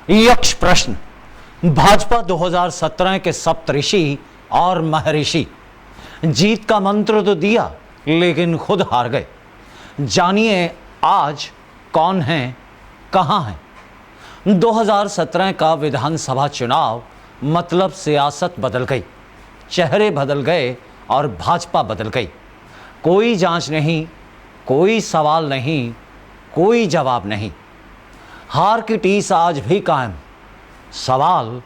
यक्ष प्रश्न। भाजपा 2017 के सप्तऋषि और महर्षि जीत का मंत्र तो दिया लेकिन खुद हार गए। जानिए आज कौन हैं, कहां हैं। 2017 का विधानसभा चुनाव मतलब सियासत बदल गई, चेहरे बदल गए और भाजपा बदल गई। कोई जांच नहीं, कोई सवाल नहीं, कोई जवाब नहीं। हार की टीस आज भी कायम। सवाल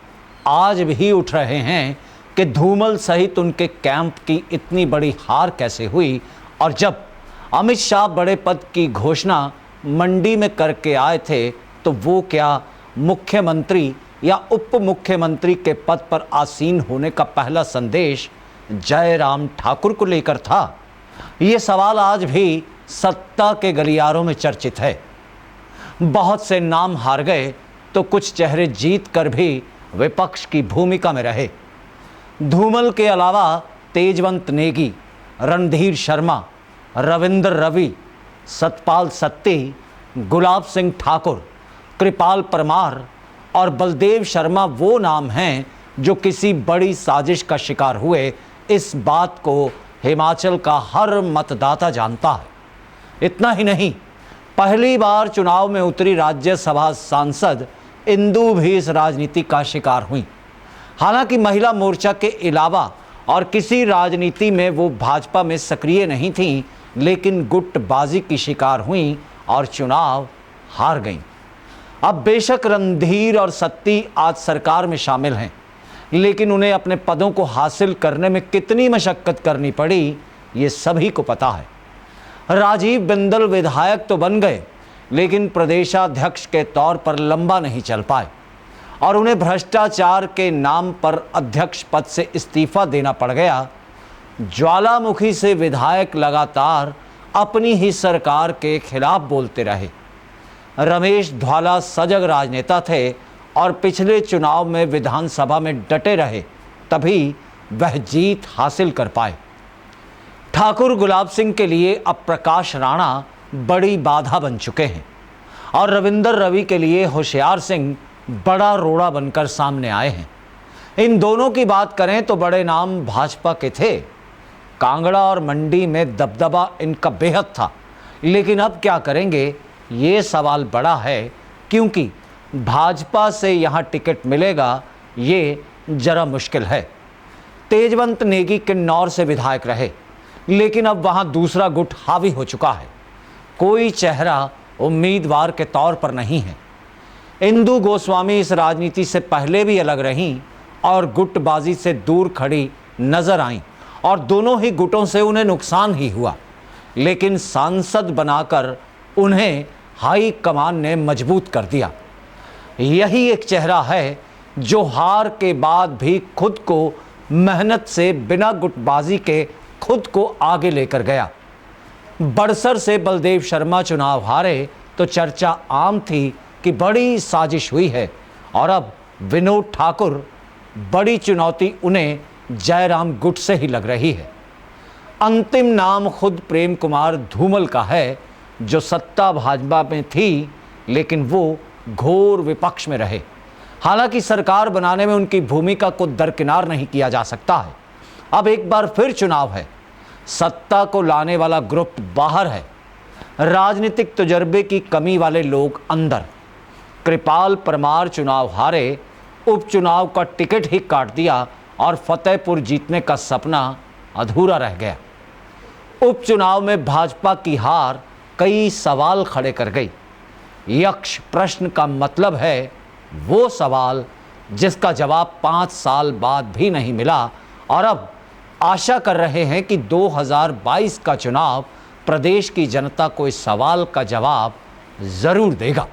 आज भी उठ रहे हैं कि धूमल सहित उनके कैंप की इतनी बड़ी हार कैसे हुई, और जब अमित शाह बड़े पद की घोषणा मंडी में करके आए थे तो वो क्या मुख्यमंत्री या उप मुख्यमंत्री के पद पर आसीन होने का पहला संदेश जयराम ठाकुर को लेकर था? ये सवाल आज भी सत्ता के गलियारों में चर्चित है। बहुत से नाम हार गए तो कुछ चेहरे जीत कर भी विपक्ष की भूमिका में रहे। धूमल के अलावा तेजवंत नेगी, रणधीर शर्मा, रविंद्र रवि, सतपाल सत्ती, गुलाब सिंह ठाकुर, कृपाल परमार और बलदेव शर्मा वो नाम हैं जो किसी बड़ी साजिश का शिकार हुए। इस बात को हिमाचल का हर मतदाता जानता है। इतना ही नहीं, पहली बार चुनाव में उतरी राज्यसभा सांसद इंदु भी इस राजनीति का शिकार हुई। हालांकि महिला मोर्चा के अलावा और किसी राजनीति में वो भाजपा में सक्रिय नहीं थीं, लेकिन गुटबाजी की शिकार हुई और चुनाव हार गईं। अब बेशक रणधीर और सत्ती आज सरकार में शामिल हैं, लेकिन उन्हें अपने पदों को हासिल करने में कितनी मशक्कत करनी पड़ी ये सभी को पता है। राजीव बिंदल विधायक तो बन गए, लेकिन प्रदेशाध्यक्ष के तौर पर लंबा नहीं चल पाए और उन्हें भ्रष्टाचार के नाम पर अध्यक्ष पद से इस्तीफा देना पड़ गया। ज्वालामुखी से विधायक लगातार अपनी ही सरकार के खिलाफ बोलते रहे। रमेश धवाला सजग राजनेता थे और पिछले चुनाव में विधानसभा में डटे रहे, तभी वह जीत हासिल कर पाए। ठाकुर गुलाब सिंह के लिए अब प्रकाश राणा बड़ी बाधा बन चुके हैं और रविंद्र रवि के लिए होशियार सिंह बड़ा रोड़ा बनकर सामने आए हैं। इन दोनों की बात करें तो बड़े नाम भाजपा के थे। कांगड़ा और मंडी में दबदबा इनका बेहद था, लेकिन अब क्या करेंगे ये सवाल बड़ा है, क्योंकि भाजपा से यहाँ टिकट मिलेगा ये जरा मुश्किल है। तेजवंत नेगी किन्नौर से विधायक रहे, लेकिन अब वहाँ दूसरा गुट हावी हो चुका है। कोई चेहरा उम्मीदवार के तौर पर नहीं है। इंदु गोस्वामी इस राजनीति से पहले भी अलग रहीं और गुटबाजी से दूर खड़ी नजर आईं और दोनों ही गुटों से उन्हें नुकसान ही हुआ, लेकिन सांसद बनाकर उन्हें हाई कमान ने मजबूत कर दिया। यही एक चेहरा है जो हार के बाद भी खुद को मेहनत से बिना गुटबाजी के खुद को आगे लेकर गया। बड़सर से बलदेव शर्मा चुनाव हारे तो चर्चा आम थी कि बड़ी साजिश हुई है, और अब विनोद ठाकुर, बड़ी चुनौती उन्हें जयराम गुट से ही लग रही है। अंतिम नाम खुद प्रेम कुमार धूमल का है, जो सत्ता भाजपा में थी लेकिन वो घोर विपक्ष में रहे। हालांकि सरकार बनाने में उनकी भूमिका को दरकिनार नहीं किया जा सकता है। अब एक बार फिर चुनाव है, सत्ता को लाने वाला ग्रुप बाहर है, राजनीतिक तजुर्बे की कमी वाले लोग अंदर। कृपाल परमार चुनाव हारे, उपचुनाव का टिकट ही काट दिया और फतेहपुर जीतने का सपना अधूरा रह गया। उपचुनाव में भाजपा की हार कई सवाल खड़े कर गई। यक्ष प्रश्न का मतलब है वो सवाल जिसका जवाब 5 साल बाद भी नहीं मिला, और अब आशा कर रहे हैं कि 2022 का चुनाव प्रदेश की जनता को इस सवाल का जवाब जरूर देगा।